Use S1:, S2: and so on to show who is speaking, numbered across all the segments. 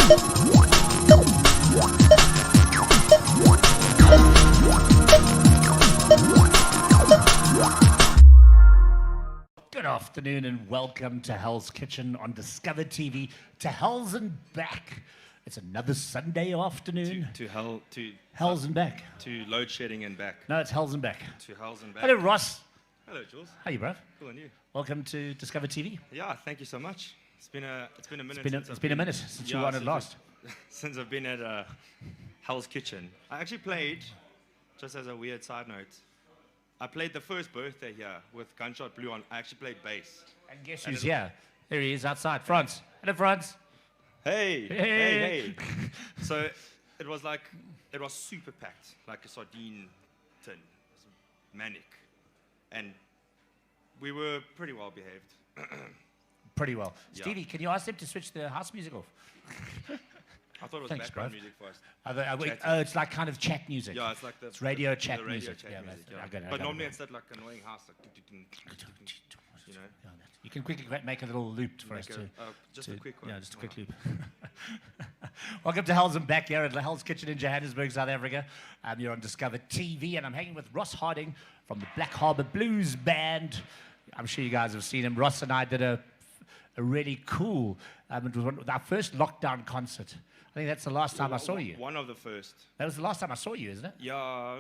S1: Good afternoon and welcome to Hell's Kitchen on Discovrtv. To Hell's and back. It's another Sunday afternoon. Hell's and back.
S2: To load shedding and back.
S1: No, it's Hell's and back.
S2: To Hell's and back.
S1: Hello, Ross.
S2: Hello, Jules.
S1: How are you, bruv?
S2: Cool, and you?
S1: Welcome to Discovrtv.
S2: Yeah, thank you so much. It's been a minute.
S1: It's been a minute since you wanted last.
S2: Since I've been at Hell's Kitchen. I actually played, just as a weird side note, I played the first birthday here with Gunshot Blue on. I actually played bass.
S1: And guess who's here? There he is outside. Franz. Hello, Franz.
S2: Hey. So it was super packed, like a sardine tin. It was manic. And we were pretty well behaved.
S1: Pretty well.
S2: Yeah.
S1: Stevie, can you ask them to switch the house music off?
S2: I thought it was
S1: Thanks,
S2: background
S1: bruv.
S2: music first.
S1: It's like kind of chat music.
S2: Yeah, it's like
S1: It's radio chat
S2: radio
S1: music.
S2: chat
S1: Yeah,
S2: music,
S1: I
S2: yeah.
S1: got it, I
S2: But
S1: got
S2: normally
S1: it.
S2: it's that like annoying house, like you know.
S1: Yeah, you can quickly make a little loop for us
S2: Make
S1: to.
S2: just a quick one.
S1: Yeah, just a quick loop. Welcome to Hell's and back here at Hell's Kitchen in Johannesburg, South Africa. You're on Discovrtv, and I'm hanging with Ross Harding from the Black Harbour Blues Band. I'm sure you guys have seen him. Ross and I did a really cool, it was our first lockdown concert. I think that's the last time I saw you.
S2: One of the first.
S1: That was the last time I saw you, isn't it?
S2: Yeah,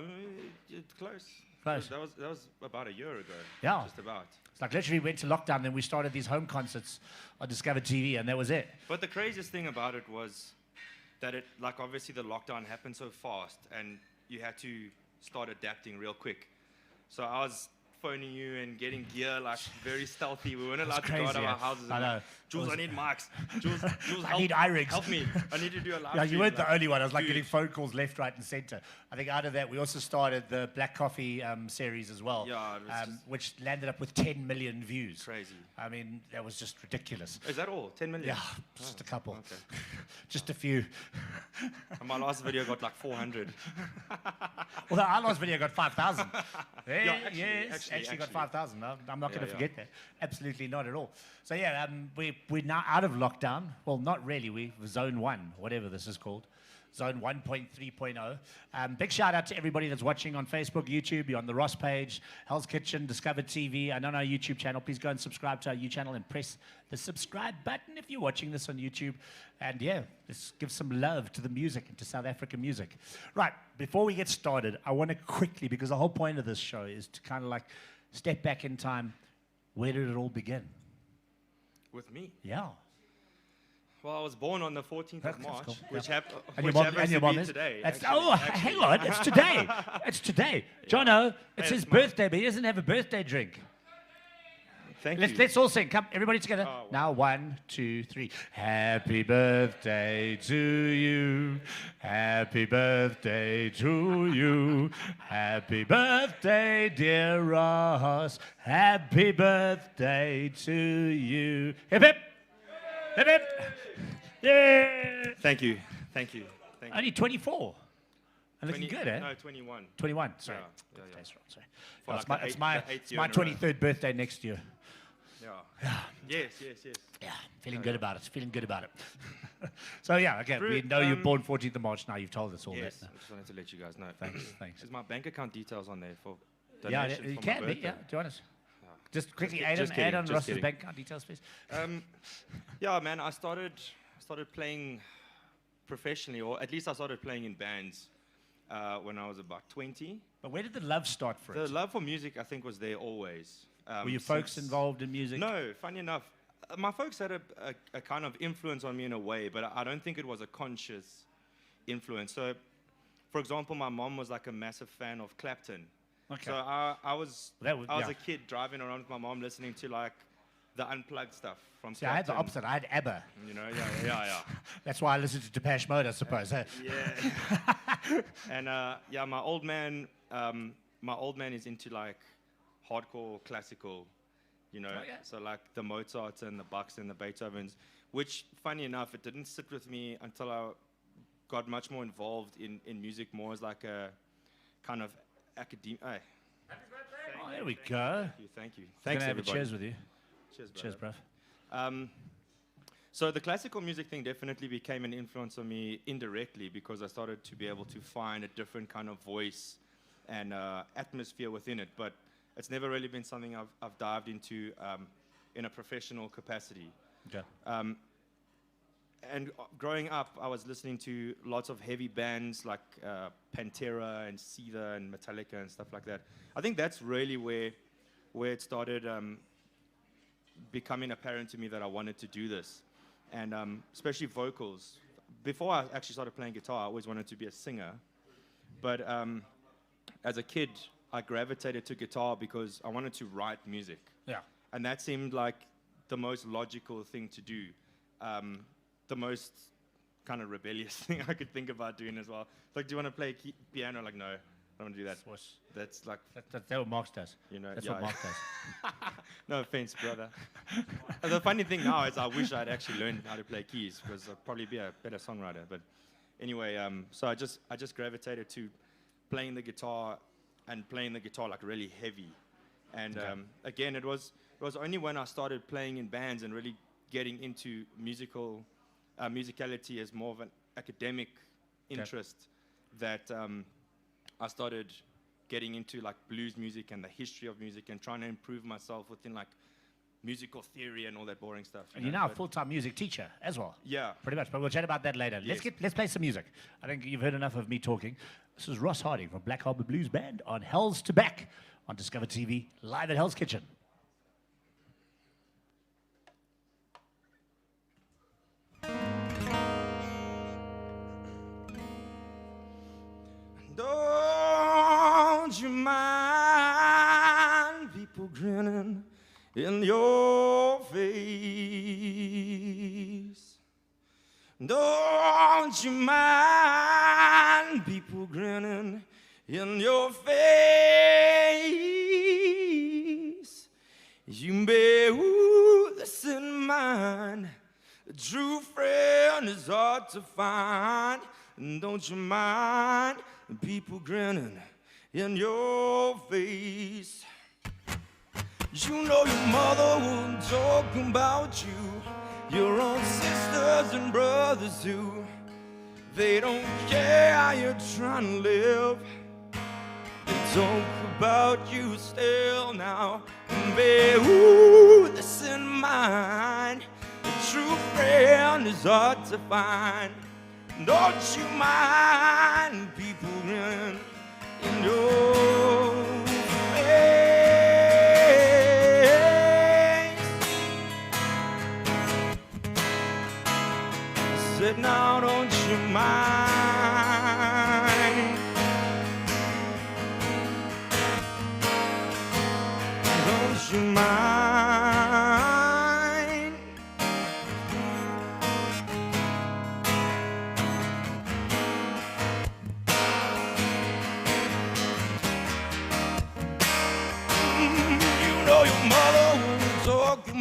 S2: it's close.
S1: Close.
S2: That was about a year ago.
S1: Yeah.
S2: Just about.
S1: It's like literally went to lockdown, then we started these home concerts on Discovrtv, and that was it.
S2: But the craziest thing about it was that it, like, obviously the lockdown happened so fast, and you had to start adapting real quick. So I was phoning you and getting gear like very stealthy. We weren't allowed to go out of our houses.
S1: I know.
S2: Jules, I need mics. Jules,
S1: I need iRigs.
S2: Help me. I need to do a live
S1: Yeah,
S2: stream.
S1: you weren't the
S2: like,
S1: only one. I was like
S2: dude.
S1: getting phone calls left, right, and center. I think out of that, we also started the Black Coffee series as well,
S2: Yeah, it was
S1: which landed up with 10 million views.
S2: Crazy.
S1: I mean, that was just ridiculous.
S2: Is that all? 10 million?
S1: Yeah, just a couple.
S2: Okay.
S1: Just a few.
S2: And my last video got like 400.
S1: Well, our last video got 5,000.
S2: Yeah,
S1: actually got 5,000. I'm not going to
S2: Yeah.
S1: forget that. Absolutely not at all. So yeah, we're now out of lockdown. Well, not really. We're zone 1, whatever this is called. Zone 1.3.0. Big shout out to everybody that's watching on Facebook, YouTube. You're on the Ross page, Hell's Kitchen, Discovrtv, and on our YouTube channel. Please go and subscribe to our YouTube channel and press the subscribe button if you're watching this on YouTube. And yeah, let's give some love to the music and to South African music. Right, before we get started, I want to quickly, because the whole point of this show is to kind of like step back in time. Where did it all begin?
S2: With me?
S1: Yeah.
S2: Well, I was born on the 14th of March,
S1: cool.
S2: which,
S1: Yeah.
S2: which happens to be today.
S1: Hang on, it's today. It's today. Jono, it's
S2: Hey,
S1: his
S2: it's my-
S1: birthday, but he doesn't have a birthday drink.
S2: Thank you.
S1: Let's all sing. Come, everybody together.
S2: Oh, wow.
S1: Now, 1, 2, 3. Happy birthday to you. Happy birthday to you. Happy birthday, dear Ross. Happy birthday to you. Hip hip. Hip hip. Yeah.
S2: Thank you.
S1: Only 24. And looking
S2: 20
S1: good, eh?
S2: No, 21.
S1: 21, sorry.
S2: Yeah.
S1: That's right, sorry.
S2: For
S1: It's
S2: like
S1: my,
S2: the
S1: it's my,
S2: eighth
S1: it's
S2: year
S1: my
S2: in a row.
S1: 23rd birthday next year.
S2: Yeah. Yes.
S1: Yeah, feeling good about it. Feeling good about it. So yeah, again, we
S2: Rude,
S1: know you're born 14th of March now. You've told us all
S2: Yes.
S1: that.
S2: I just wanted to let you guys know.
S1: Thanks.
S2: Is my bank account details on there for
S1: Yeah,
S2: donations
S1: you
S2: for
S1: can
S2: my
S1: be.
S2: birthday?
S1: Yeah, do you want us? Just quickly
S2: Just
S1: add on
S2: kidding.
S1: Ross's bank account details, please.
S2: Yeah, man. I started playing professionally, or at least I started playing in bands when I was about 20.
S1: But where did the love start for
S2: The
S1: it?
S2: love for music, I think, was there always.
S1: Were your folks
S2: since-
S1: involved in music?
S2: No, funny enough. My folks had a kind of influence on me in a way, but I don't think it was a conscious influence. So, for example, my mom was like a massive fan of Clapton.
S1: Okay.
S2: So I was
S1: That would-
S2: I was
S1: yeah.
S2: a kid driving around with my mom listening to like the unplugged stuff from
S1: See, I had the
S2: Clapton.
S1: opposite. I had ABBA.
S2: You know, yeah.
S1: That's why I listened to Depeche Mode, I suppose. eh?
S2: Yeah. And yeah, my old man is into like hardcore classical, you know.
S1: Oh, yeah.
S2: So like the Mozarts and the Bachs and the Beethovens, which funny enough, it didn't sit with me until I got much more involved in music, more as like a kind of academic. Hey.
S1: Oh, there we go.
S2: Thank you.
S1: Gonna
S2: Thanks
S1: have a
S2: everybody.
S1: cheers with you.
S2: Cheers,
S1: Cheers,
S2: brother.
S1: bruv.
S2: So the classical music thing definitely became an influence on me indirectly because I started to be able to find a different kind of voice and atmosphere within it. But it's never really been something I've dived into in a professional capacity.
S1: Okay.
S2: And growing up, I was listening to lots of heavy bands like Pantera and Seether and Metallica and stuff like that. I think that's really where it started becoming apparent to me that I wanted to do this. And especially vocals. Before I actually started playing guitar, I always wanted to be a singer. But as a kid, I gravitated to guitar because I wanted to write music.
S1: Yeah.
S2: And that seemed like the most logical thing to do. The most kind of rebellious thing I could think about doing as well. Like, do you want to play piano? Like, no, I don't want to do that. That's like...
S1: That's what Mark does.
S2: You know,
S1: That's
S2: yeah.
S1: what Mark does.
S2: No offense, brother. The funny thing now is I wish I'd actually learned how to play keys because I'd probably be a better songwriter. But anyway, so I just gravitated to playing the guitar and playing the guitar like really heavy. And again, it was only when I started playing in bands and really getting into musicality as more of an academic interest that I started getting into like blues music and the history of music and trying to improve myself within like musical theory and all that boring stuff.
S1: And you're now a full-time music teacher as well.
S2: Yeah.
S1: Pretty much, but we'll chat about that later.
S2: Yes.
S1: Let's play some music. I think you've heard enough of me talking. This is Ross Harding from Black Harbour Blues Band on Hell's to Back on Discovrtv, live at Hell's Kitchen.
S2: Don't you mind people grinning in your face? Don't you mind people grinning in your face? You bear this in mind. A true friend is hard to find. And don't you mind people grinning in your face? You know your mother will talk about you, your own sisters and brothers too. They don't care how you're trying to live. They talk about you still now. And bear this in mind. A true friend is hard to find. Don't you mind people grinning in your face? I said, now don't you mind? Don't you mind?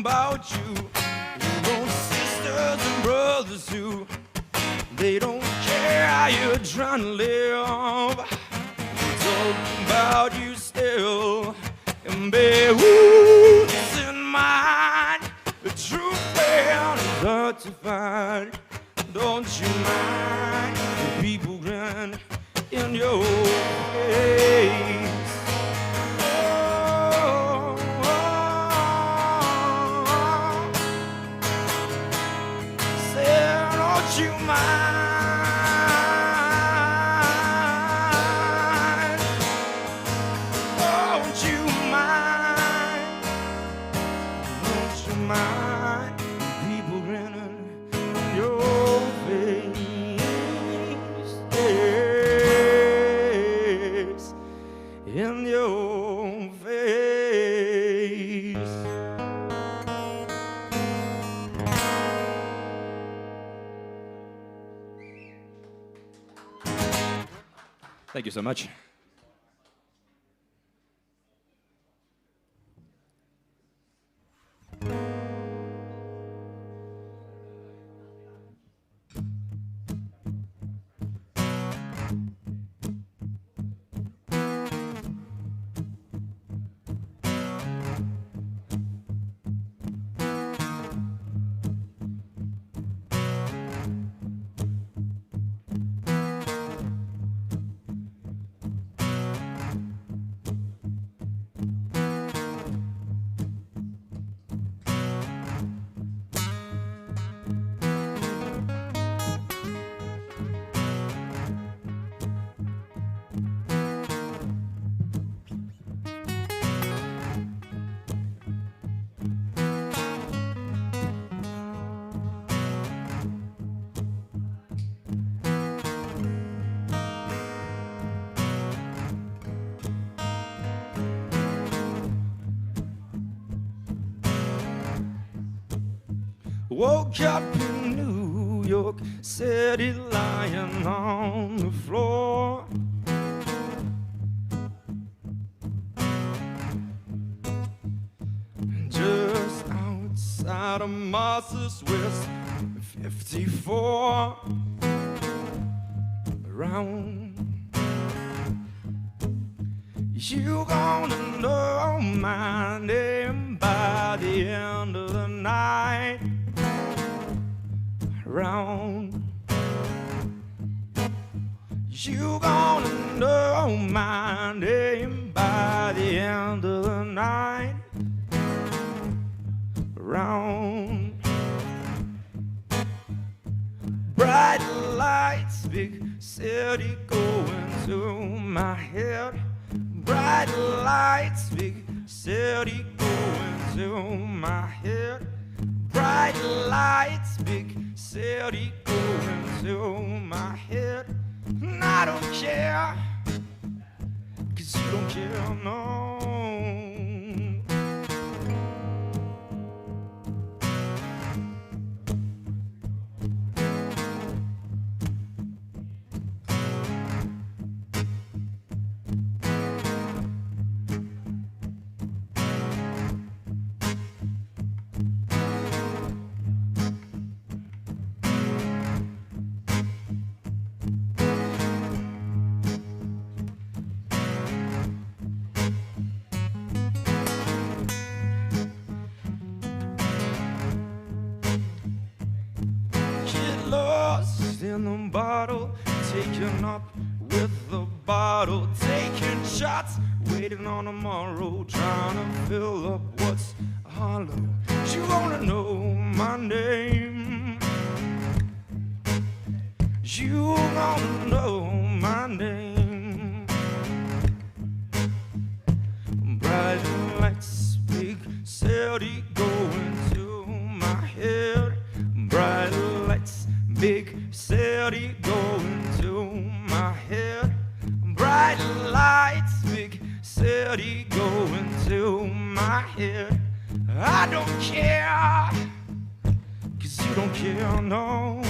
S2: About you, your own sisters and brothers too. They don't care how you're trying to live. They talk about you still. And bear this in mind. The true friend is hard to find. Don't you mind the people grin in your face? Don't you mind? Don't you mind? Don't you mind people grinning in your face? Yes, in your face. Thank you so much. Woke up in New York City, lying on the floor. Just outside of Martha's West 54. Around you gonna know my name by the end of the night. Around you gonna know my name by the end of the night. Around bright lights, big city going to my head. Bright lights, big city going to my head. Bright lights, big city going to my head. And I don't care, 'cause you don't care, no. In the bottle, taken up with the bottle, taking shots, waiting on tomorrow, trying to fill up what's hollow. You wanna know my name? You wanna know my name? Bright lights, big city going to my head. Bright lights, big city going to my head. Bright lights, big city going to my head. I don't care, 'cause you don't care, no.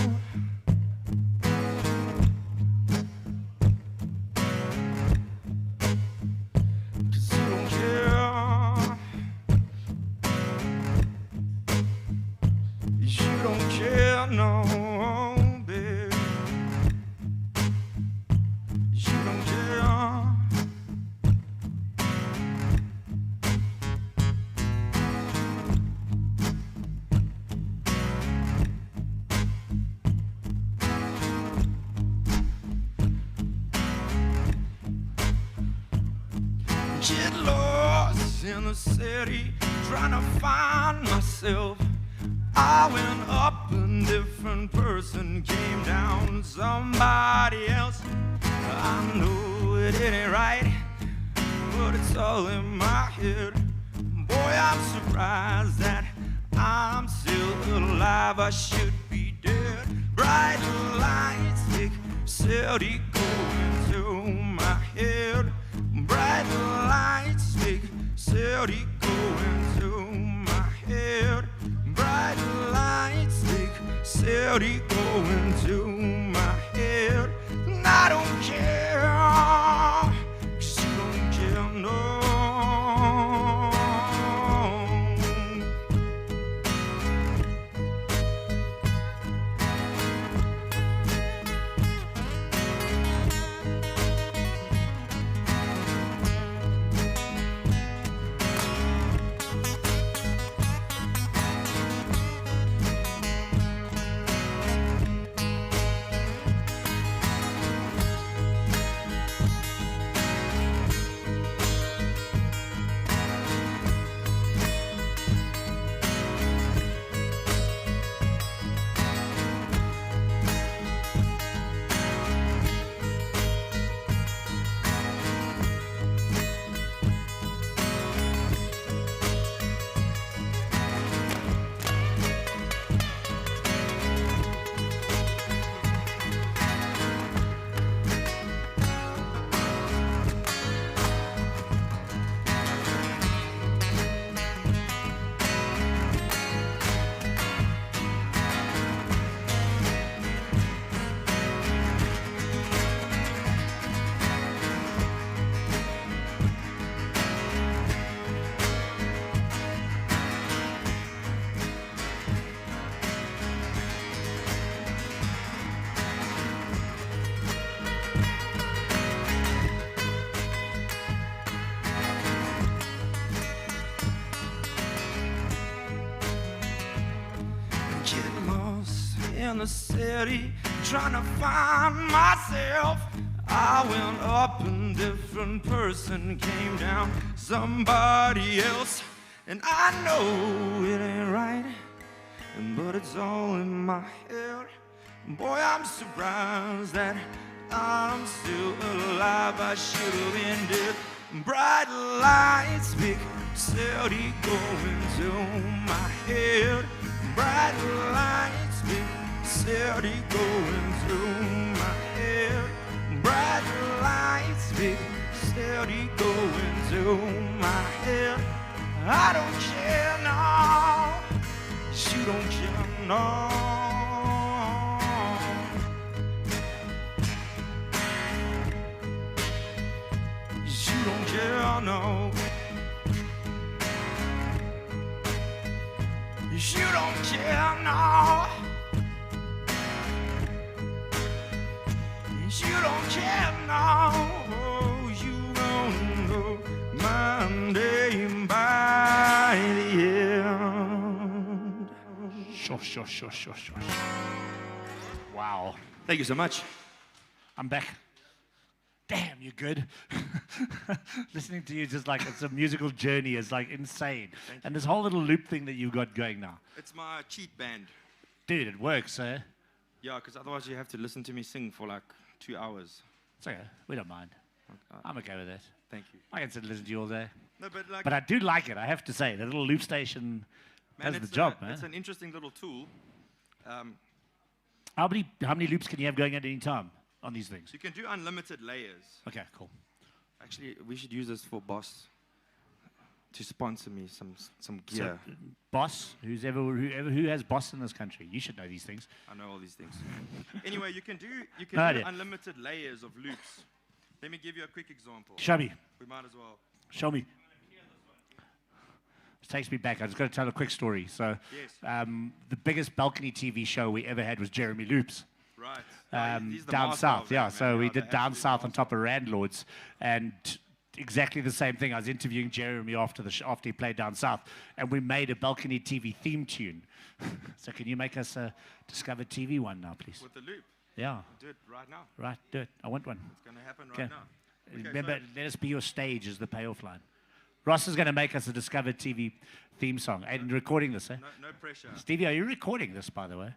S2: Get lost in the city, trying to find myself. I went up a different person, came down somebody else. I know it ain't right, but it's all in my head. Boy, I'm surprised that I'm still alive. I should be dead. Bright lights, big city going to my head. Bright lights, big city going to my head. Bright lights, big city going to my head. And I don't care, 'cause you don't care, no. in the city trying to find myself. I went up and different person came down, somebody else. And I know it ain't right, but it's all in my head. Boy, I'm surprised that I'm still alive. I should have been dead. Bright lights, big city going to my head. Bright lights, big city going through my head. Bright lights, big city going through my head. I don't care now, you don't care now. You don't care now. You don't care now. You don't care now. Oh, you won't know my name by the end.
S1: Shush. Wow.
S2: Thank you so much.
S1: I'm back. Damn, you're good. Listening to you just like it's a musical journey is like insane. And this whole little loop thing that you've got going now.
S2: It's my cheat band.
S1: Dude, it works, eh?
S2: Yeah, because otherwise you have to listen to me sing for like 2 hours.
S1: It's okay. We don't mind. I'm okay with that.
S2: Thank you.
S1: I can sit and listen to you all day.
S2: No, but like,
S1: But I do like it, I have to say. The little loop station does the job, man.
S2: It's an interesting little tool.
S1: How many loops can you have going at any time on these things?
S2: You can do unlimited layers.
S1: Okay, cool.
S2: Actually, we should use this for Boss to sponsor me some gear.
S1: So, Boss, who has Boss in this country? You should know these things.
S2: I know all these things. Anyway, you can do
S1: No idea.
S2: unlimited layers of loops. Let me give you a quick example.
S1: Show me.
S2: We might as well.
S1: Show me. It takes me back. I just got to tell a quick story. So,
S2: Yes.
S1: the biggest balcony TV show we ever had was Jeremy Loops.
S2: Right. He's the
S1: Down
S2: master
S1: south,
S2: of that,
S1: yeah.
S2: man.
S1: So we
S2: the
S1: did down
S2: absolute
S1: south on
S2: master.
S1: top of Randlords, and exactly the same thing. I was interviewing Jeremy after after he played down south, and we made a balcony TV theme tune. So can you make us a Discover TV one now, please?
S2: With the loop.
S1: Yeah,
S2: Do it right now.
S1: right. Do it. I want one.
S2: It's going to happen
S1: Okay.
S2: right now. Okay,
S1: Remember,
S2: so-
S1: let us be your stage as the payoff line. Ross is going to make us a Discover TV theme song. And recording this, eh?
S2: no pressure.
S1: Stevie, are you recording this, by the way?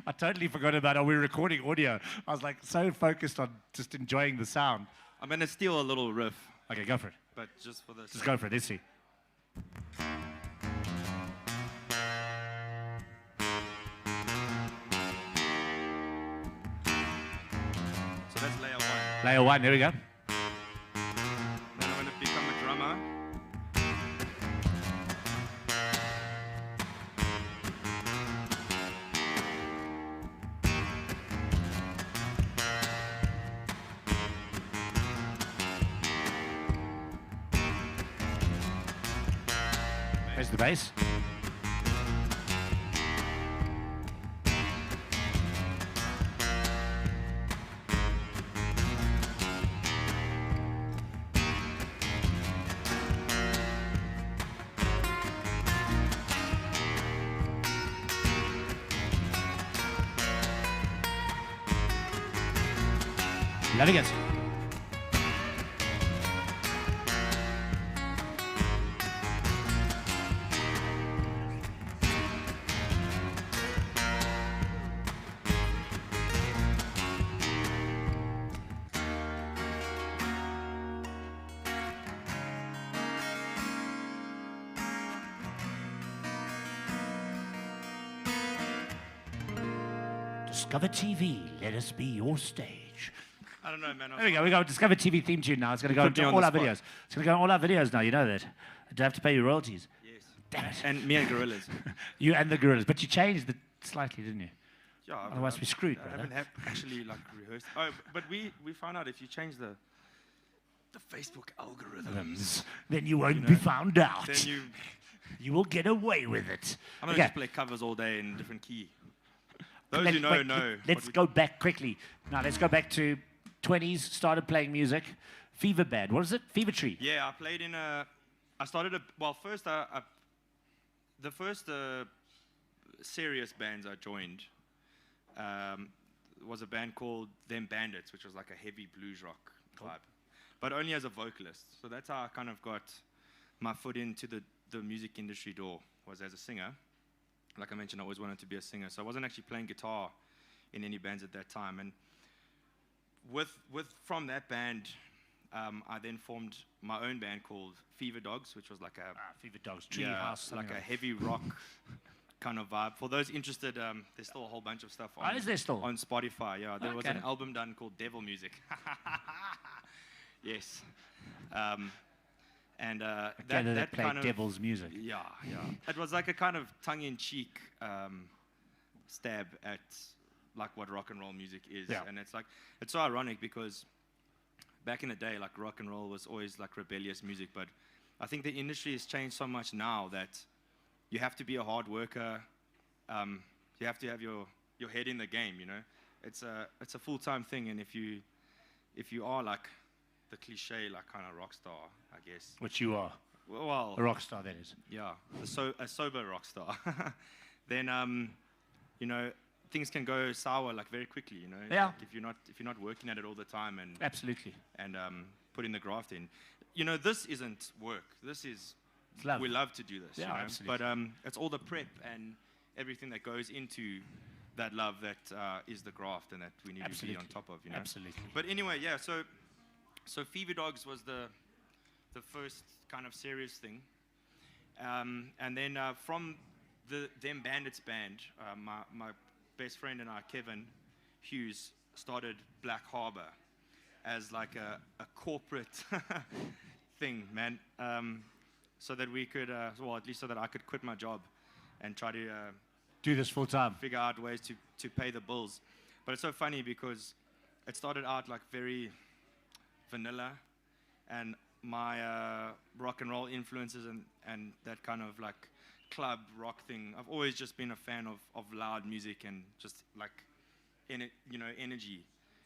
S1: I totally forgot about, are we recording audio? I was like so focused on just enjoying the sound.
S2: I'm going to steal a little riff,
S1: Okay, go for it.
S2: but just for this.
S1: Just go for it. Let's see.
S2: So that's layer one.
S1: Layer one, there we go.
S2: Then I'm going to become a drummer.
S1: There's the bass. Loving it. Discover TV, let us be your stage.
S2: I don't know, man.
S1: There we go. We got a Discover TV theme tune now. It's going to go
S2: Put me
S1: into
S2: on
S1: all
S2: the
S1: our
S2: spot.
S1: videos. It's going to go on all our videos now. You know that. Do I have to pay you royalties?
S2: Yes.
S1: Damn it.
S2: And me and Gorillas.
S1: You and the Gorillas. But you changed it slightly, didn't you?
S2: Yeah.
S1: Otherwise we're screwed,
S2: I
S1: brother.
S2: haven't actually like rehearsed. Oh, but we found out if you change the Facebook algorithms,
S1: Then you won't be found out.
S2: then
S1: You will get away with it.
S2: I'm gonna just play covers all day in different key. Those who know
S1: wait,
S2: know.
S1: Let's go back quickly. Now let's go back to 20s. Started playing music. Fever Band. What is it? Fever Tree.
S2: Yeah, I played in a. I started a. Well, first the first serious bands I joined was a band called Them Bandits, which was like a heavy blues rock vibe, but only as a vocalist. So that's how I kind of got my foot into the music industry door, was as a singer. Like I mentioned, I always wanted to be a singer, so I wasn't actually playing guitar in any bands at that time. And from that band, I then formed my own band called Fever Dogs, which was like a
S1: Fever Dogs, Treehouse,
S2: like a heavy rock kind of vibe. For those interested, there's still a whole bunch of stuff on,
S1: is there still?
S2: On Spotify. Yeah, there was
S1: Okay.
S2: an album done called Devil Music. Yes. And that
S1: played
S2: kind of
S1: devil's music.
S2: Yeah. It was like a kind of tongue-in-cheek stab at like what rock and roll music is.
S1: Yeah.
S2: And it's so ironic because back in the day, like rock and roll was always like rebellious music, but I think the industry has changed so much now that you have to be a hard worker. You have to have your head in the game. You know, it's a full-time thing, and if you are like the cliche like kind of rock star, I guess.
S1: Which you are.
S2: Well,
S1: A rock star, that is.
S2: yeah, a sober rock star. Then you know, things can go sour like very quickly. You know,
S1: Yeah.
S2: Like if you're not working at it all the time and
S1: Absolutely.
S2: putting the graft in. You know, this isn't work. This is
S1: It's love.
S2: we love to do this.
S1: Yeah,
S2: you know?
S1: absolutely.
S2: But it's all the prep and everything that goes into that love that is the graft and that we need to be on top of. You know.
S1: Absolutely.
S2: But anyway, yeah. So Fever Dogs was the first kind of serious thing, and then from Them Bandits band, my best friend and I, Kevin Hughes, started Black Harbour as like a corporate thing, man. So that we could, well, at least so that I could quit my job and try to
S1: Do this full time.
S2: figure out ways to pay the bills. But it's so funny because it started out like very vanilla, and my rock and roll influences and that kind of like club rock thing. I've always just been a fan of loud music and just like energy,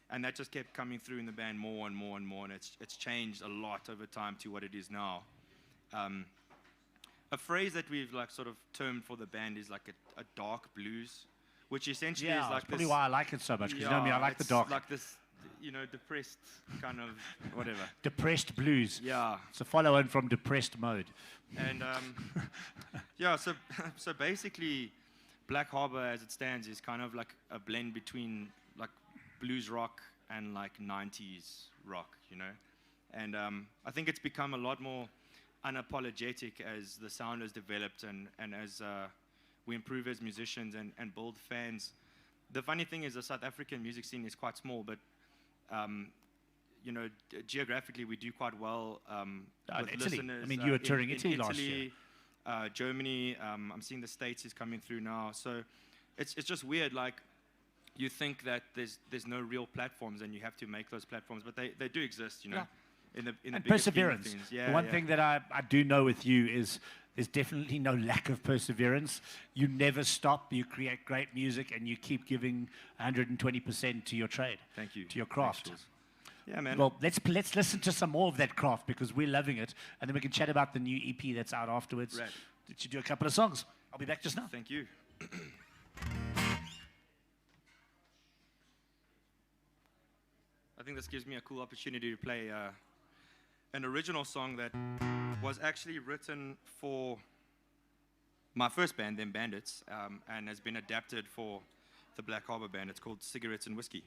S2: and that just kept coming through in the band more and more and more, and it's changed a lot over time to what it is now. A phrase that we've like sort of termed for the band is like a dark blues, which essentially is like
S1: that's probably
S2: this,
S1: why I like it so much, because you know me, I like the
S2: it's
S1: dark.
S2: like this, depressed kind of whatever.
S1: Depressed blues.
S2: Yeah,
S1: It's a follow-on from Depressed Mode.
S2: and yeah, so basically, Black Harbour, as it stands, is kind of like a blend between like blues rock and like 90s rock, you know. And I think it's become a lot more unapologetic as the sound has developed and as we improve as musicians and build fans. The funny thing is the South African music scene is quite small, but geographically we do quite well with
S1: Italy.
S2: listeners.
S1: I mean, you were touring
S2: in
S1: Italy last year.
S2: Germany. I'm seeing the States is coming through now. So it's just weird. Like you think that there's no real platforms and you have to make those platforms, but they do exist. You know.
S1: Yeah.
S2: In the
S1: And
S2: bigger scheme of
S1: perseverance.
S2: things. Yeah,
S1: The one
S2: yeah.
S1: thing that I do know with you is there's definitely no lack of perseverance. You never stop. You create great music, and you keep giving 120% to your trade.
S2: Thank you.
S1: To your craft.
S2: Thanks, Jules. Yeah, man.
S1: Well, let's listen to some more of that craft because we're loving it, and then we can chat about the new EP that's out afterwards.
S2: Rad.
S1: Did you do a couple of songs? I'll be back just now.
S2: Thank you. I think this gives me a cool opportunity to play an original song that was actually written for my first band, Them Bandits, and has been adapted for the Black Harbour band. It's called Cigarettes and Whiskey.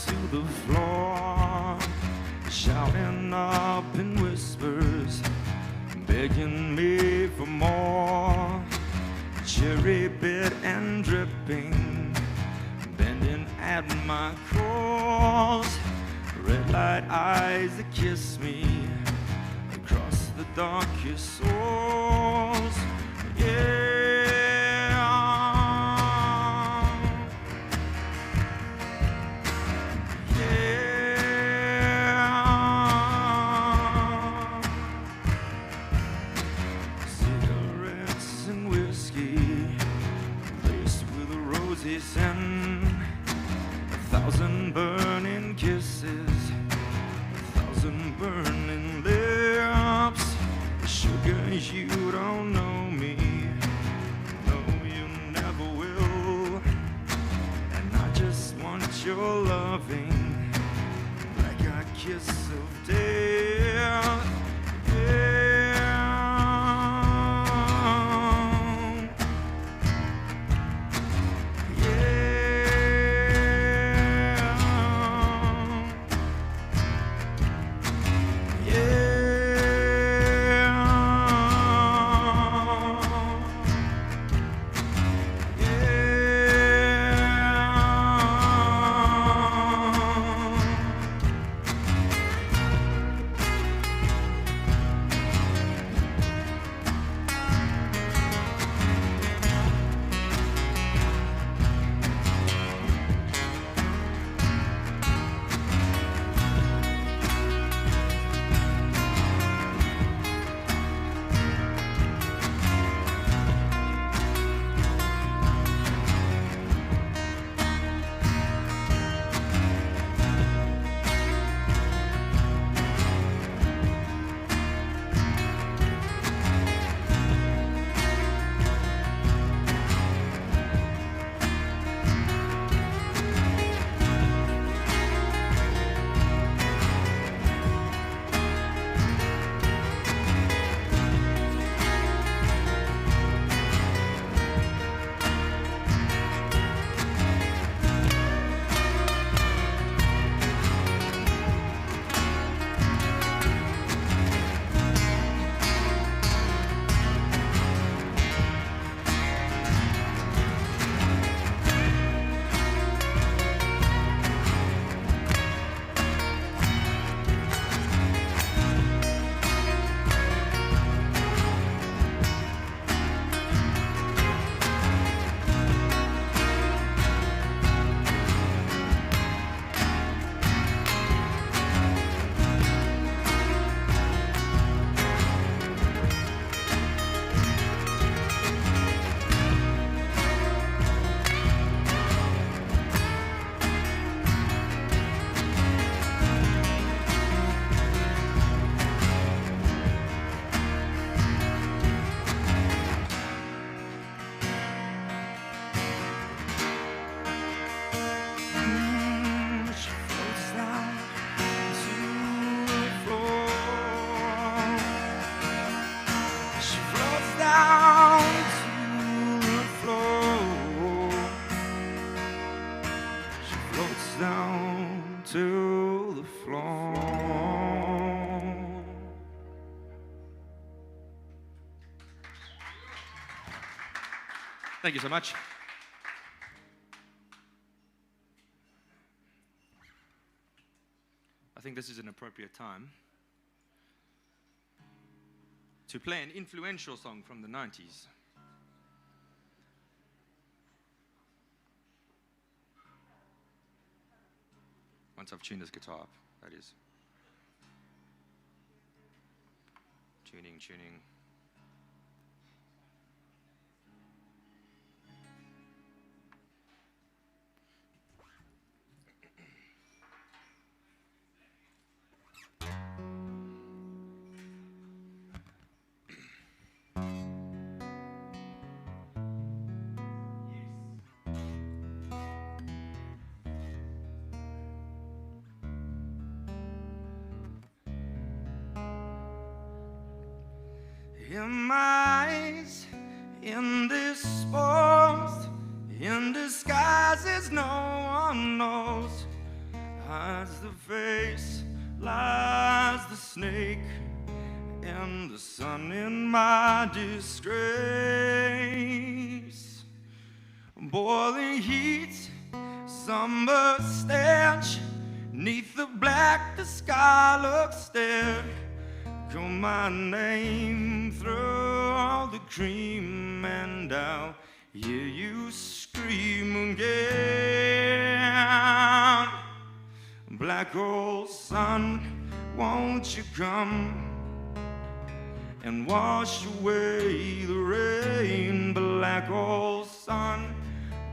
S2: to the floor, shouting up in whispers, begging me for more. Cherry bit and dripping, bending at my calls. Red light eyes that kiss me across the darkest souls. Yeah. And 1,000 burning kisses, 1,000 burning lips. Sugar, you don't know me, no, you never will. And I just want your loving, like a kiss of death. Yeah. to the floor. Thank you so much. I think this is an appropriate time to play an influential song from the 90s. Once I've tuned this guitar up, that is. Tuning. In my eyes, in this sport, in disguises no one knows, Hides the face, lies the snake, and the sun in my disgrace. Boiling heat, summer stench, neath the black the sky looks dead. Call my name through all the cream, and I'll hear you scream again. Black old sun, won't you come and wash away the rain? Black old sun,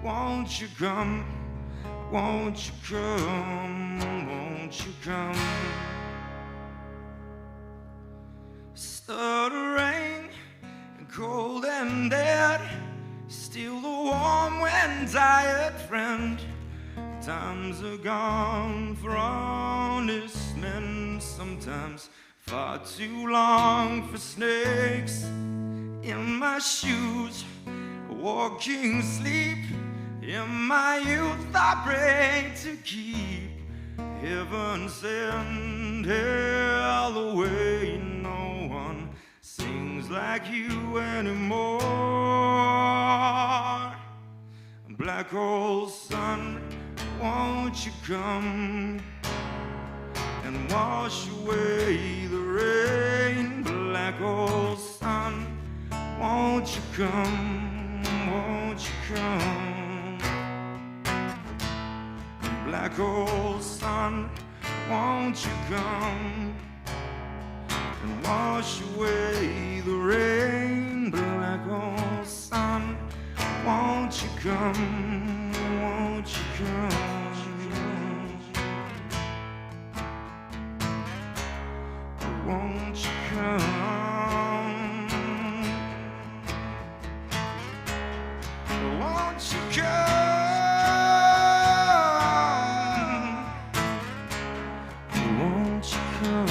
S2: won't you come, won't you come, won't you come? Stuttering, cold and dead, still the warm when tired friend. Times are gone for honest men, sometimes far too long for snakes. In my shoes, walking sleep, in my youth I pray to keep heaven send hell away. No one sings like you anymore. Black old sun, won't you come and wash away the rain? Black old sun, won't you come, won't you come? Black old sun, won't you come and wash away the rain? Black old sun, won't you come, won't you come? Won't you come? Won't you come? Won't you come?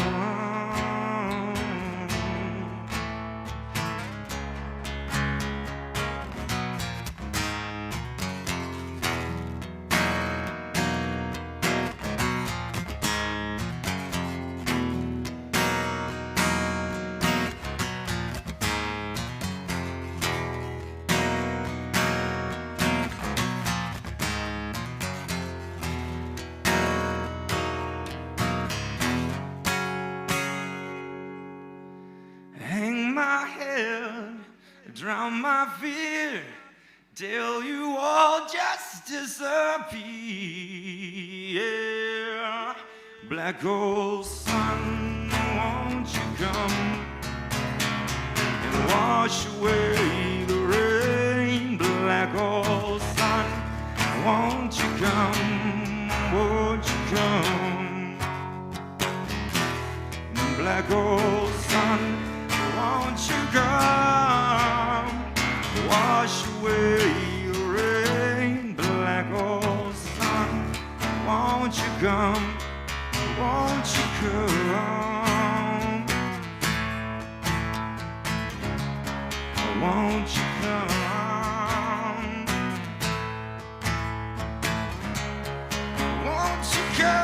S2: Hang my head, drown my fear, till you all just disappear. Black old sun, won't you come and wash away the rain? Black old sun, won't you come, won't you come? Black old sun, won't you come, wash away the rain? Black old sun, won't you come, won't you come, won't you come, won't you come?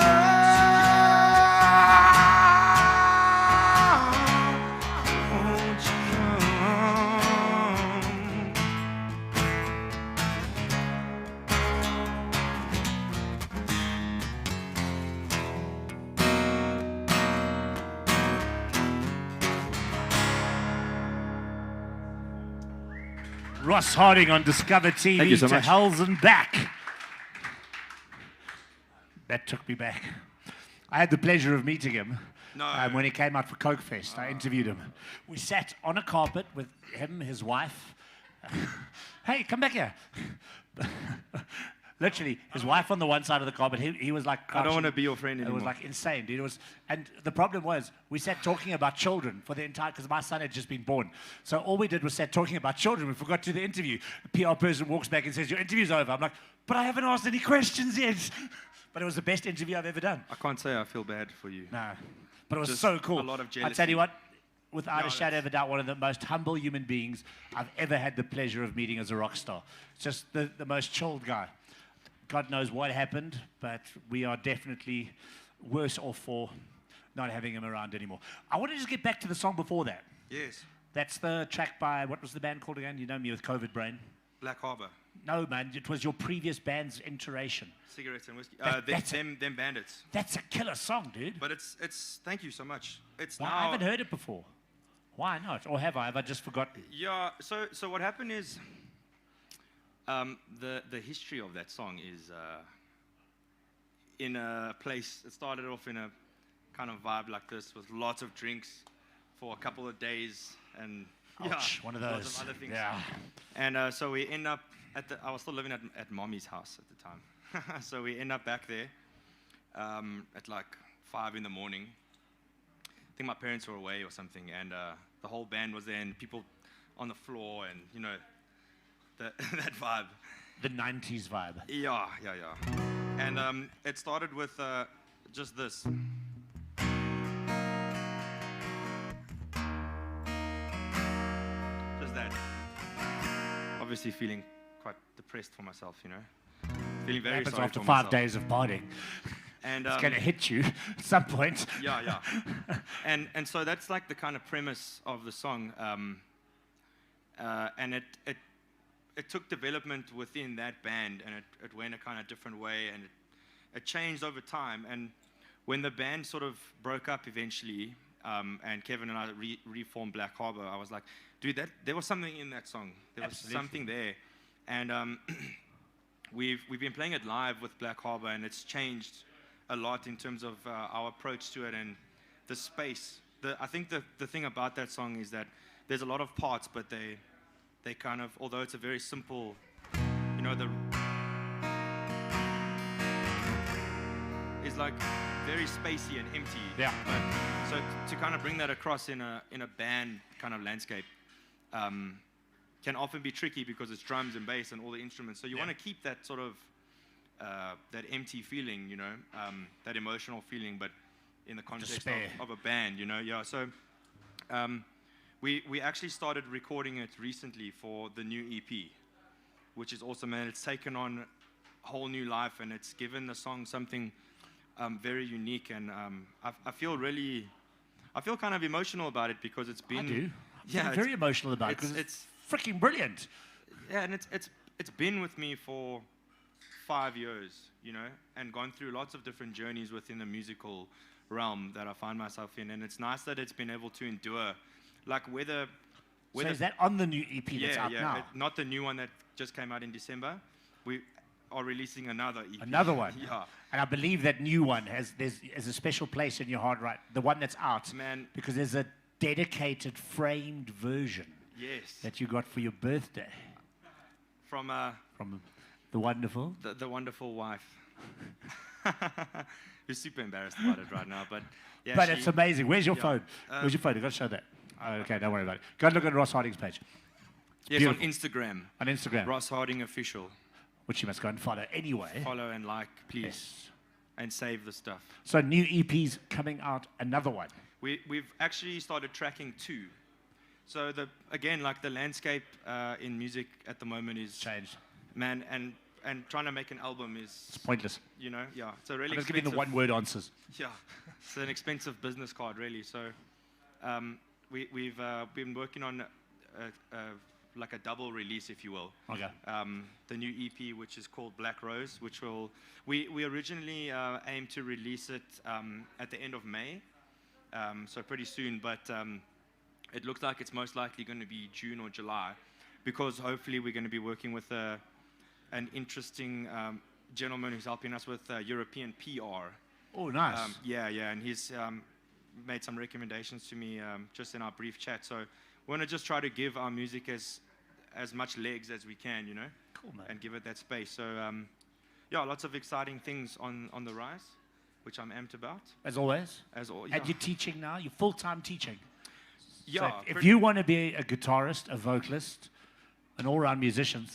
S1: Ross Harding on Discovrtv.
S2: Thank you so
S1: to
S2: much.
S1: Hells and Back. That took me back. I had the pleasure of meeting him when he came out for Coke Fest. I interviewed him. We sat on a carpet with him, his wife. Hey, come back here. Literally, his wife on the one side of the carpet. He was like,
S2: I don't want to be your friend anymore.
S1: It was like insane, dude. It was, and the problem was, we sat talking about children for the entire, because my son had just been born. So all we did was sat talking about children. We forgot to do the interview. A PR person walks back and says, your interview's over. I'm like, but I haven't asked any questions yet. But it was the best interview I've ever done.
S2: I can't say I feel bad for you.
S1: No, but it was
S2: Just
S1: so cool.
S2: a lot of
S1: I
S2: jealousy.
S1: tell you what, without a shadow of a doubt, one of the most humble human beings I've ever had the pleasure of meeting as a rock star. Just the most chilled guy. God knows what happened, but we are definitely worse off for not having him around anymore. I want to just get back to the song before that.
S2: Yes.
S1: That's the track by, what was the band called again? You know me with COVID brain.
S2: Black Harbour.
S1: No, man, it was your previous band's iteration.
S2: Cigarettes and whiskey.
S1: That's
S2: them bandits.
S1: That's a killer song, dude.
S2: But it's thank you so much. It's
S1: Well,
S2: now.
S1: I haven't heard it before. Why not? Or have I? Have I just forgotten?
S2: Yeah. So what happened is, the history of that song is in a place. It started off in a kind of vibe like this, with lots of drinks for a couple of days, and
S1: Ouch, one of those.
S2: lots of other things.
S1: Yeah.
S2: And so we end up I was still living at mommy's house at the time. So we end up back there at like 5 in the morning. I think my parents were away or something, and the whole band was there, and people on the floor, and you know, that vibe.
S1: The 90s vibe.
S2: Yeah. And it started with just this. Just that. Obviously feeling quite depressed for myself, you know. Feeling very
S1: Happens
S2: sorry
S1: after
S2: for
S1: 5
S2: myself.
S1: days of partying.
S2: And
S1: It's going to hit you at some point.
S2: Yeah. And so that's like the kind of premise of the song. And it took development within that band, and it went a kind of different way, and it changed over time. And when the band sort of broke up eventually, and Kevin and I reformed Black Harbour, I was like, dude, there was something in that song. There was
S1: Absolutely.
S2: something there. And we've been playing it live with Black Harbour, and it's changed a lot in terms of our approach to it and the space. I think the thing about that song is that there's a lot of parts, but they kind of, although it's a very simple, you know, it's like very spacey and empty.
S1: Yeah.
S2: But, so to kind of bring that across in a band kind of landscape can often be tricky, because it's drums and bass and all the instruments. So you want to keep that sort of that empty feeling, you know, that emotional feeling, but in the context of a band, you know. Yeah. So we actually started recording it recently for the new EP, which is awesome, and it's taken on a whole new life, and it's given the song something very unique. And I feel kind of emotional about it, because it's been.
S1: I do.
S2: Yeah,
S1: I'm very emotional about it, because it's freaking brilliant.
S2: Yeah, and it's been with me for 5 years, you know, and gone through lots of different journeys within the musical realm that I find myself in, and it's nice that it's been able to endure, like whether
S1: So is that on the new EP that's out
S2: yeah,
S1: now?
S2: not the new one that just came out in December. We are releasing another EP.
S1: Another one.
S2: Yeah.
S1: And I believe that new one has a special place in your heart, right? The one that's out.
S2: Man.
S1: Because there's a dedicated framed version.
S2: Yes.
S1: That you got for your birthday.
S2: From
S1: the wonderful.
S2: the wonderful wife. We're super embarrassed about it right now, but yeah.
S1: But it's amazing. Where's your
S2: yeah.
S1: phone? Where's your phone? You've got to show that. Okay, don't worry about it. Go and look at Ross Harding's page.
S2: Yes,
S1: Beautiful.
S2: on Instagram.
S1: On Instagram.
S2: Ross Harding Official.
S1: Which you must go and follow anyway.
S2: Follow and like, please.
S1: Yes.
S2: And save the stuff.
S1: So new EPs coming out, another one.
S2: We've actually started tracking 2. So again, like the landscape in music at the moment is
S1: changed.
S2: Man, and trying to make an album is...
S1: It's pointless.
S2: You know, yeah. It's a really
S1: I'm just giving the one-word answers.
S2: Yeah. It's an expensive business card, really. So we've been working on like a double release, if you will.
S1: Okay.
S2: The new EP, which is called Black Rose, which we originally aimed to release it at the end of May, so pretty soon, but it looks like it's most likely going to be June or July, because hopefully we're going to be working with an interesting gentleman who's helping us with European PR.
S1: Oh, nice.
S2: Yeah, and he's made some recommendations to me just in our brief chat. So we want to just try to give our music as much legs as we can, you know.
S1: Cool, man.
S2: And give it that space. So yeah, lots of exciting things on the rise, which I'm amped about.
S1: As always.
S2: Yeah.
S1: And you're teaching now. You're full-time teaching.
S2: Yeah.
S1: So if you want to be a guitarist, a vocalist, an all-round musician,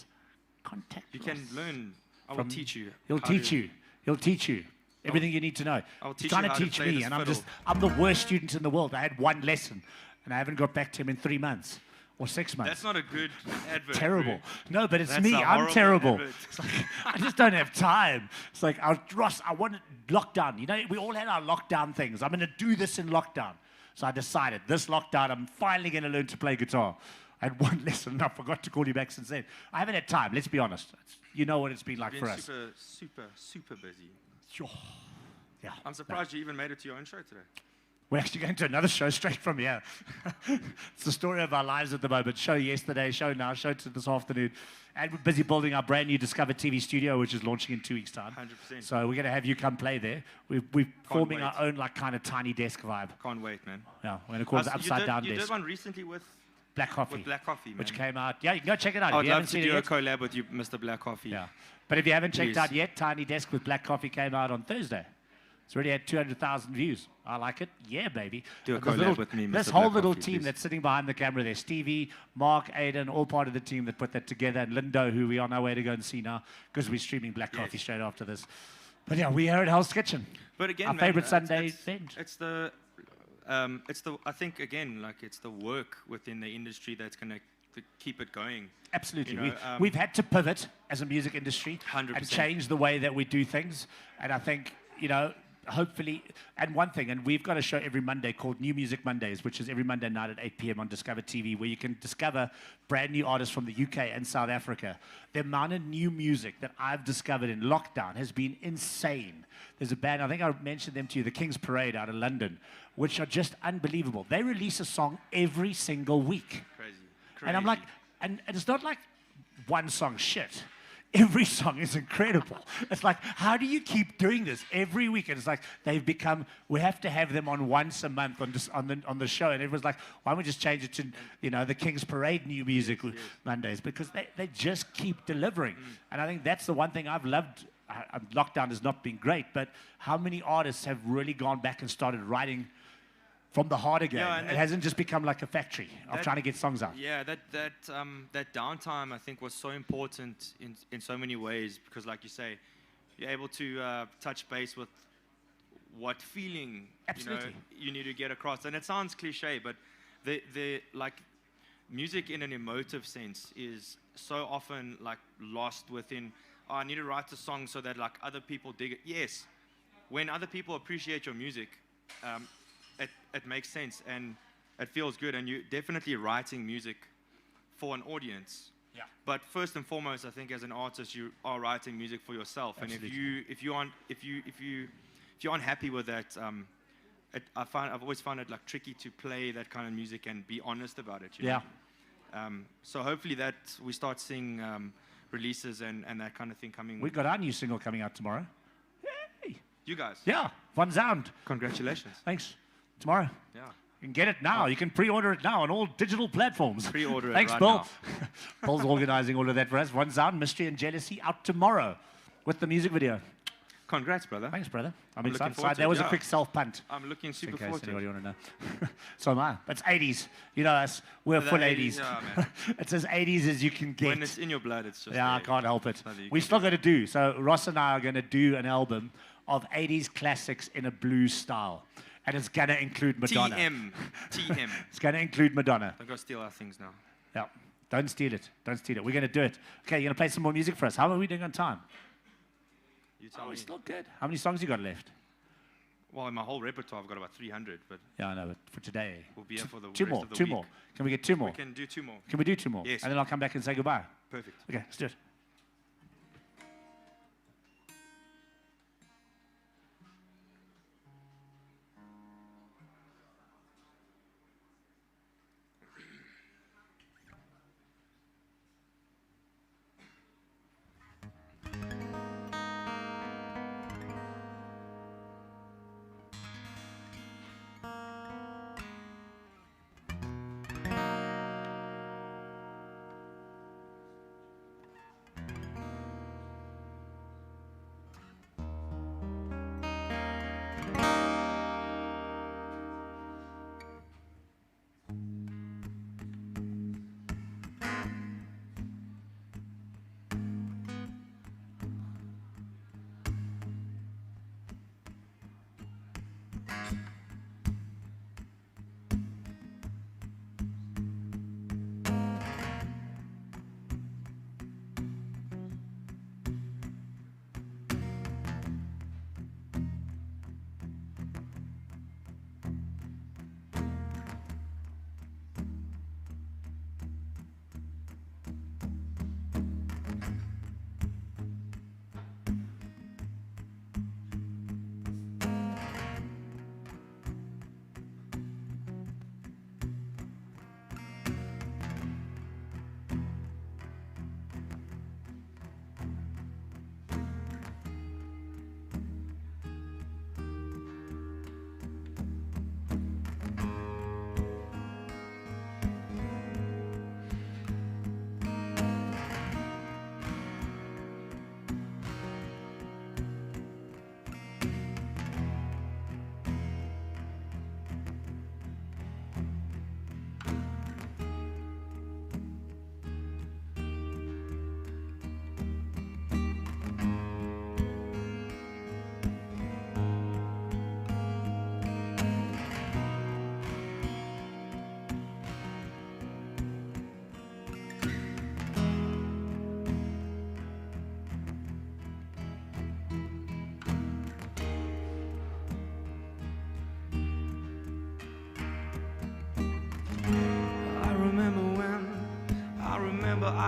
S1: contact
S2: you
S1: Ross.
S2: can learn. I will teach you.
S1: He'll teach you everything you need to know.
S2: I'll
S1: He's
S2: teach you
S1: trying
S2: how
S1: to
S2: to
S1: teach
S2: play
S1: me,
S2: this
S1: and
S2: fiddle.
S1: I'm the worst student in the world. I had one lesson, and I haven't got back to him in 3 months. or 6 months.
S2: That's not a good advert.
S1: Terrible. No, but it's
S2: That's
S1: me.
S2: a
S1: I'm
S2: horrible
S1: terrible.
S2: advert.
S1: It's like, I just don't have time. It's like, Ross, I wanted lockdown. You know, we all had our lockdown things. I'm going to do this in lockdown. So I decided this lockdown, I'm finally going to learn to play guitar. I had one lesson and I forgot to call you back since then. I haven't had time. Let's be honest. You know what it's been like for us.
S2: Super busy.
S1: Sure. Yeah.
S2: I'm surprised you even made it to your own show today.
S1: We're actually going to another show straight from here. It's the story of our lives at the moment. Show yesterday, show now, show to this afternoon. And we're busy building our brand new Discovrtv studio, which is launching in 2 weeks' time.
S2: 100%.
S1: So we're going to have you come play there. We're forming our own like kind of tiny desk vibe.
S2: Can't wait, man.
S1: Yeah, we're going to call it the Upside Down
S2: You
S1: Desk.
S2: did one recently with
S1: Black Coffee.
S2: man.
S1: Which came out. Yeah, you can go check it out.
S2: I'd
S1: if you
S2: love
S1: haven't
S2: to
S1: seen
S2: do
S1: it
S2: a
S1: yet.
S2: collab with you, Mr. Black Coffee.
S1: Yeah. But if you haven't checked
S2: Please.
S1: out yet, Tiny Desk with Black Coffee came out on Thursday. It's already had 200,000 views. I like it. Yeah, baby.
S2: Do a
S1: And this
S2: collab with me,
S1: This
S2: Mr.
S1: whole
S2: Black
S1: little
S2: Coffee,
S1: team
S2: please.
S1: that's sitting behind the camera there, Stevie, Mark, Aiden, all part of the team that put that together, and Lindo, who we are on our way to go and see now, because we're streaming Black Coffee straight after this. But yeah, we are at Hell's Kitchen.
S2: But again,
S1: Our
S2: man,
S1: favorite
S2: it's-
S1: Sunday
S2: it's-
S1: event.
S2: I think again, like it's the work within the industry that's going to keep it going.
S1: Absolutely.
S2: You know,
S1: We've had to pivot as a music industry
S2: 100%.
S1: and change the way that we do things. And I think, you know, hopefully, and one thing, and we've got a show every Monday called New Music Mondays, which is every Monday night at 8 p.m. on Discovrtv, where you can discover brand new artists from the UK and South Africa. The amount of new music that I've discovered in lockdown has been insane. There's a band, I think I mentioned them to you, the King's Parade out of London, which are just unbelievable. They release a song every single week.
S2: Crazy.
S1: And I'm like, and it's not like one song shit. Every song is incredible. It's like, how do you keep doing this every week? And it's like they've become. We have to have them on once a month on the show. And everyone's like, why don't we just change it to, you know, the King's Parade new music Mondays? Because they just keep delivering. And I think that's the one thing I've loved. Lockdown has not been great, but how many artists have really gone back and started writing from the heart again?
S2: Yeah, and
S1: it hasn't just become like a factory of trying to get songs out.
S2: Yeah, that downtime I think was so important in so many ways because, like you say, you're able to touch base with what feeling you need to get across. And it sounds cliche, but the like music in an emotive sense is so often like lost within. Oh, I need to write a song so that like other people dig it. Yes, when other people appreciate your music. It makes sense and it feels good, and you're definitely writing music for an audience.
S1: Yeah.
S2: But first and foremost, I think as an artist, you are writing music for yourself.
S1: Absolutely.
S2: And if you aren't happy with that, I've always found it like tricky to play that kind of music and be honest about it. You know? So hopefully that we start seeing releases and that kind of thing coming.
S1: We've got our new single coming out tomorrow. Yay!
S2: You guys.
S1: Yeah, One Sound.
S2: Congratulations.
S1: Thanks. Tomorrow.
S2: Yeah.
S1: You can get it now. You can pre-order it now on all digital platforms.
S2: Pre-order it
S1: Thanks,
S2: right
S1: Bill.
S2: now.
S1: Paul's organizing all of that for us. One Sound, Mystery and Jealousy out tomorrow with the music video.
S2: Congrats, brother.
S1: Thanks, brother. I'm
S2: looking
S1: excited.
S2: forward to
S1: That
S2: it,
S1: was a
S2: yeah.
S1: quick self-punt.
S2: I'm looking super
S1: In case
S2: forward to
S1: anybody
S2: it.
S1: want to know. So am I. It's 80s. You know us. We're
S2: The
S1: full
S2: 80s,
S1: 80s.
S2: yeah, man.
S1: It's as 80s as you can get.
S2: When it's in your blood, it's just.
S1: Yeah, I
S2: there.
S1: can't help it.
S2: Nothing you
S1: We
S2: can
S1: still
S2: do.
S1: got to do. So Ross and I are going to do an album of 80s classics in a blues style. And it's going to include Madonna.
S2: TM.
S1: It's going to include Madonna.
S2: Don't go steal our things now.
S1: Yeah. Don't steal it. Don't steal it. We're going to do it. Okay, you're going to play some more music for us. How are we doing on time?
S2: You tell
S1: Oh,
S2: me.
S1: we're still good. How many songs you got left?
S2: Well, in my whole repertoire, I've got about 300, but
S1: Yeah, I know, but for today.
S2: we'll be here for the
S1: Two
S2: rest
S1: more.
S2: of the
S1: Two
S2: week.
S1: more. Can we get two more?
S2: We can do 2 more.
S1: Can we do two more?
S2: Yes.
S1: And then I'll come back and say goodbye.
S2: Perfect.
S1: Okay, let's do it.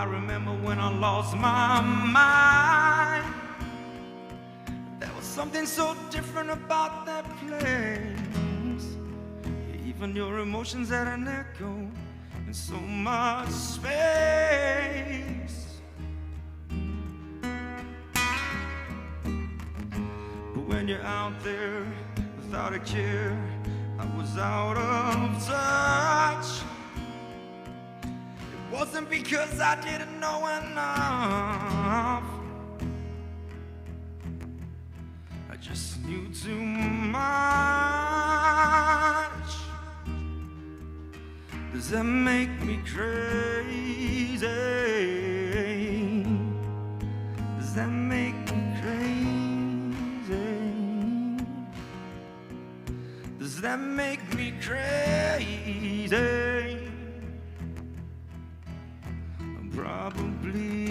S2: I remember when I lost my mind. There was something so different about that place. Even your emotions had an echo in so much space. But when you're out there without a care, I was out of touch. It wasn't because I didn't know enough. I just knew too much. Does that make me crazy? Does that make me crazy? Does that make me crazy? Probably.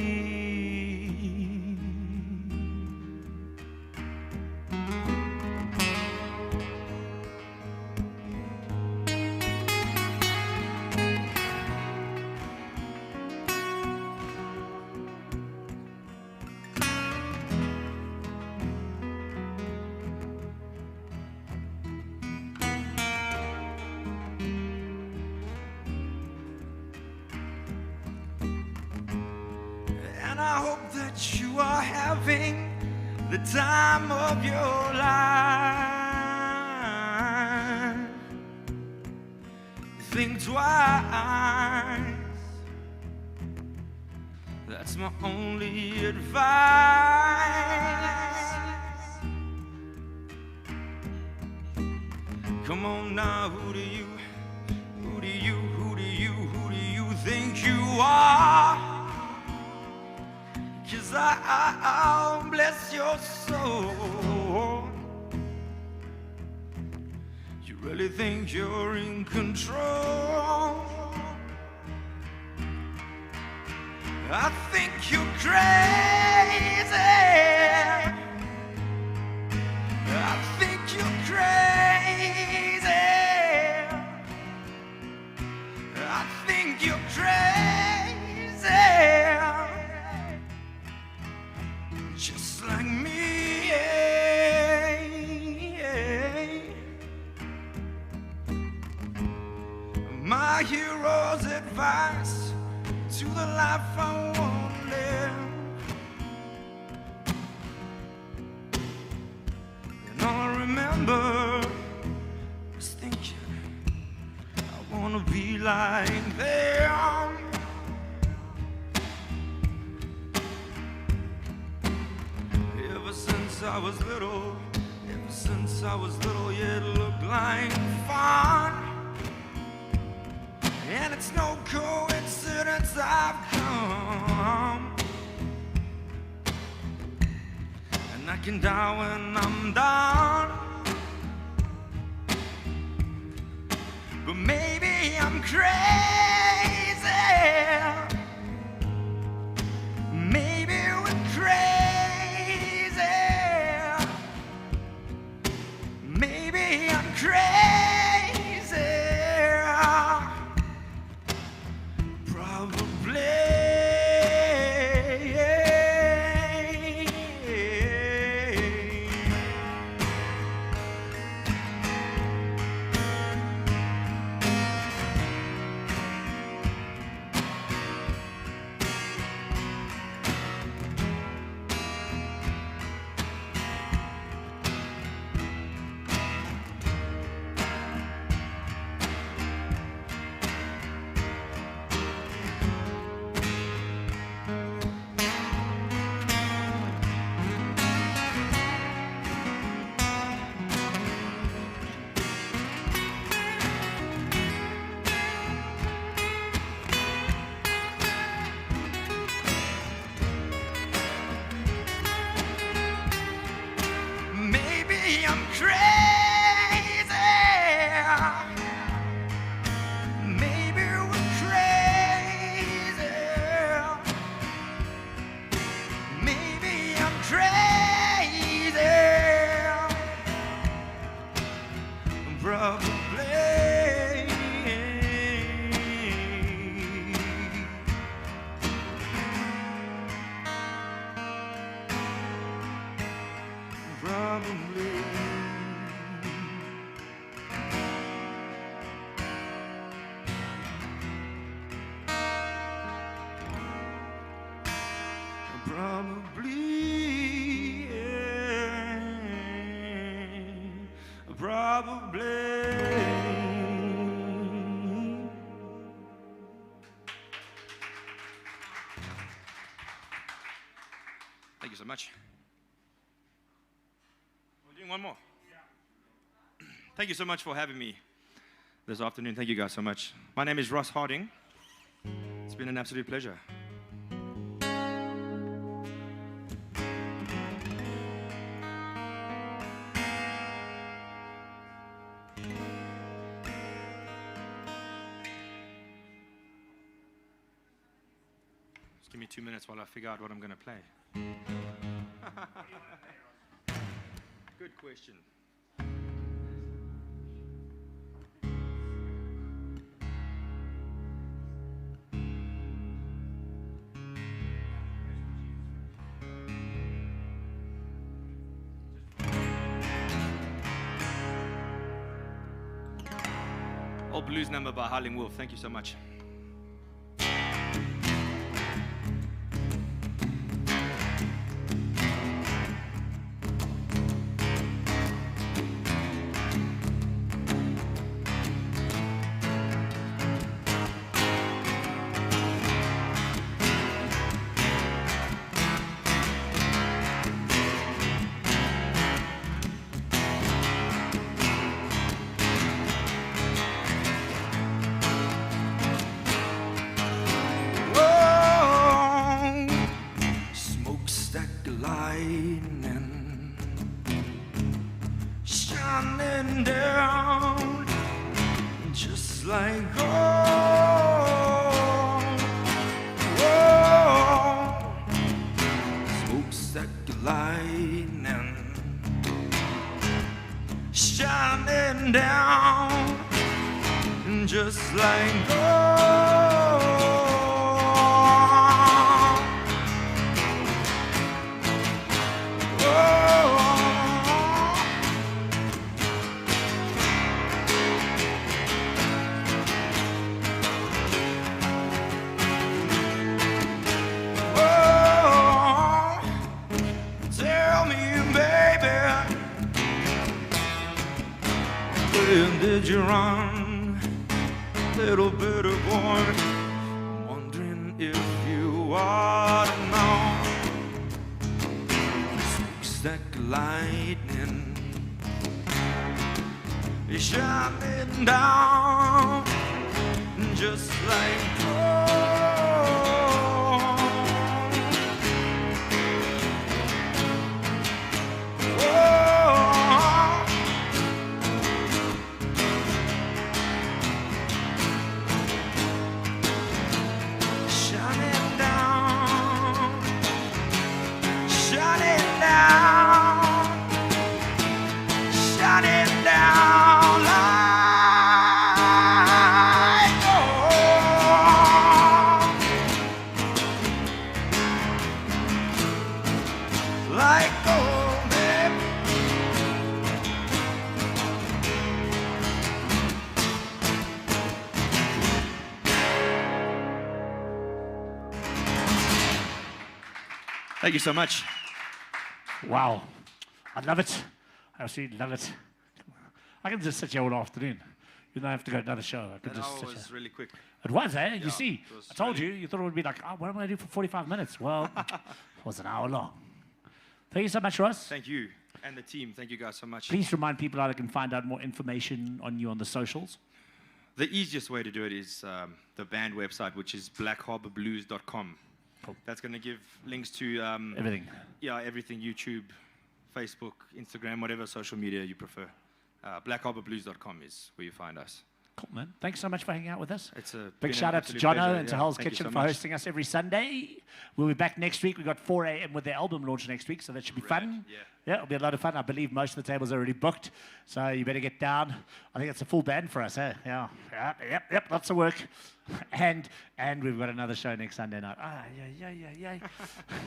S2: And I hope that you are having the time of your life. Think twice. That's my only advice. Come on now, who do you think you are? 'Cause I'll bless your soul. You really think you're in control? I think you're crazy. I think you're crazy. I think you're crazy. Just like me. My hero's advice to the life I want to live. And all I remember is thinking I want to be like them. Ever since I was little, yeah, it looked like fun. And it's no coincidence I've come. And I can die when I'm done. But maybe I'm crazy. Maybe we're crazy. Maybe I'm crazy. Probably, yeah, probably. Thank you so much. We're doing one more. Thank you so much for having me this afternoon. Thank you guys so much. My name is Ross Harding. It's been an absolute pleasure. Just give me 2 minutes while I figure out what I'm going to play. Good question. Old blues number by Howling Wolf. Thank you so much. Just like gold. Tell me, baby, when did you run? Little bitter boy, wondering if you ought to know. Smokes like lightning, shining down, just like gold. Thank you so much.
S1: Wow. I love it. I absolutely love it. I can just sit here all afternoon. You don't have to go to another show. I could
S2: That
S1: just
S2: hour
S1: sit
S2: was
S1: here.
S2: really quick.
S1: It was, eh?
S2: Yeah,
S1: You see,
S2: it was
S1: I told
S2: really-
S1: you thought it would be like, oh, what am I going to do for 45 minutes? Well, it was an hour long. Thank you so much, Ross.
S2: Thank you and the team. Thank you guys so much.
S1: Please remind people how they can find out more information on you on the socials.
S2: The easiest way to do it is the band website, which is blackharbourblues.com.
S1: Cool.
S2: That's going to give links to
S1: Everything.
S2: Yeah, everything: YouTube, Facebook, Instagram, whatever social media you prefer. Blackharbourblues.com is where you find us.
S1: Cool, man. Thanks so much for hanging out with us.
S2: It's a
S1: Big
S2: been
S1: shout
S2: an
S1: out to
S2: absolute
S1: Jono
S2: pleasure.
S1: and to
S2: Yeah,
S1: Hell's
S2: thank you
S1: Kitchen
S2: so
S1: for
S2: much.
S1: hosting us every Sunday. We'll be back next week. We've got 4 a.m. with their album launch next week, so that should be fun.
S2: Yeah.
S1: Yeah, it'll be a lot of fun. I believe most of the tables are already booked, so you better get down. I think it's a full band for us, eh? Yeah, yep, lots of work. And we've got another show next Sunday night. Yeah.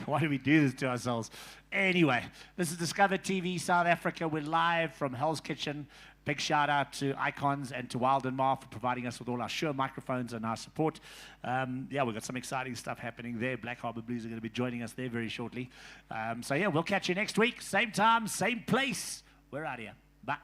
S1: Why do we do this to ourselves? Anyway, this is Discovrtv South Africa. We're live from Hell's Kitchen. Big shout out to Icons and to Wild and Marr for providing us with all our Shure microphones and our support. Yeah, we've got some exciting stuff happening there. Black Harbour Blues are going to be joining us there very shortly. So yeah, we'll catch you next week. Same time, same place. We're out here. Bye.